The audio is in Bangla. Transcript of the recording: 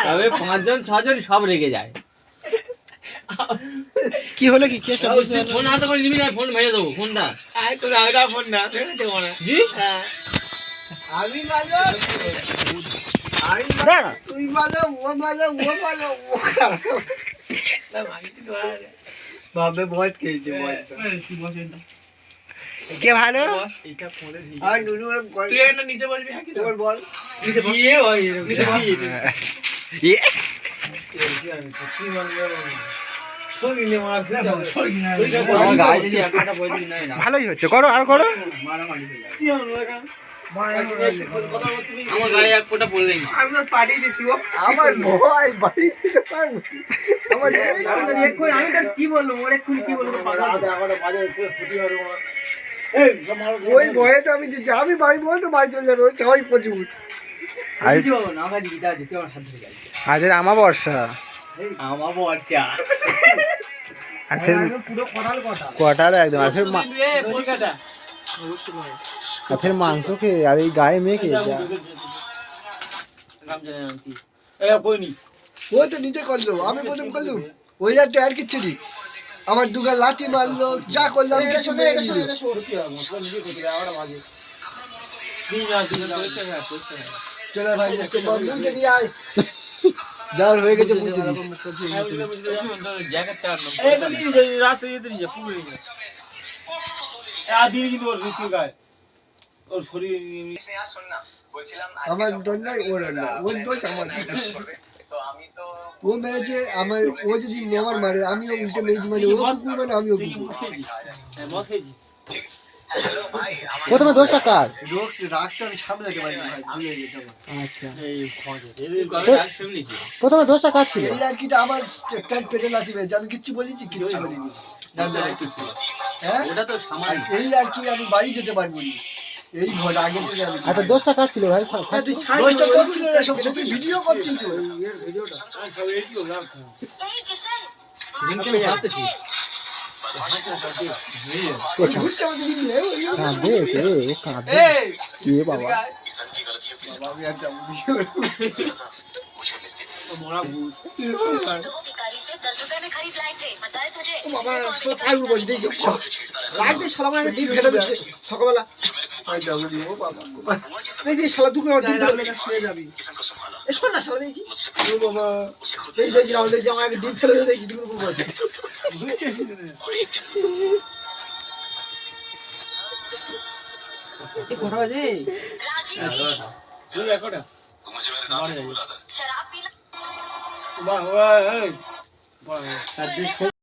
তবে 5 জন 6 জন সব রেগে যায়। কি হলো কি কেসটা বুঝতে পারলাম ফোন হাতে করে নিবি না, ফোন ভেঙে দেবো ফোনটা। আয় তোর আগা ফোন না ফেলে দেবো না। জি আমি ভালো তুই ভালো ও ভালো ও ভালো ও খারাপ না আমি তো বাবা বহুত খেয়েছে কে ভালো এটা ফোনে আর নুনু তুই এটা নিচে বলবি হ্যাঁ কি তোর বল নিচে বল ইয়ে ভাই নিচে বল ইয়ে তুই বলবি সরিলে মার আমার গায়ে যদি একটা বই দিই না ভালোই হচ্ছে করো আর করো মারামারি হয়ে যাবে। কি হলো একা আমার গায়ে এক ফোঁটা পড়লেই না। আমি তো পাঠিয়ে দিচ্ছি ও আমার ভয় বাড়ি দিতে পারবো আমার আমি তো কি বলবো ওর এক্ষুনি কি বলবো ওই ভয়ে তো আমি দিচ্ছি আমি বাড়ি বলতো বাড়ি চলে যাবে ওই সবাই প্রচুর আজের আমাবর্ষা আমার বর্ষা আর ফের পুরো কটাল কথা কোয়ার্টার একদম আর ফের আর ফের মাংস খেয়ে আর এই গায়ে মেখে যা ও তো নিজে করলো আমি প্রথম করলুম ওই আর আর কিচ্ছু নেই আমার দুগা লাথি মারলো যা করলো আমি কিছু নেই চলে ভাই মুছে দিয়ে আয় যাওয়ার হয়ে গেছে মুছে আমার দোষ নাই ওর না ওর দোষ আমার ও মেরেছে আমার ও যদি আমার মারে আমিও উল্টে মেরেছি মানে ও কুকুর মানে আমিও কুকুর প্রথমে দোষটা কার রাগটা আমি সামলাতে পারি না ভাই ভুলে গেছি প্রথমে দোষটা কার ছিল এই আর কিটা আমার পেট পেটে লাথি মেরেছে আমি কিচ্ছু বলিনি কিচ্ছু বলিনি হ্যাঁ ওটা তো সামান্য। এই আর কি আমি বাড়ি যেতে পারবো না এই ভয় আগে থেকে আমি আচ্ছা দোষটা কার ছিল ভাই দোষটা করছিল না সব তুই ভিডিও করছিস তো জিনকে হাসতেছি ঘুরছে আমাদের দিদি কাঁদে কে ও কাঁদে কে বাবা আমি আর যাবো ভিডিও সকালবেলা শালা দুপুর শুয়ে যাবি শোন না শালা দিয়েছি বাবা দেখছি রাহুল দেখছি আমার ডিপ ছেলে দেখছি দুপুর বলছে কথা বাজে শরাব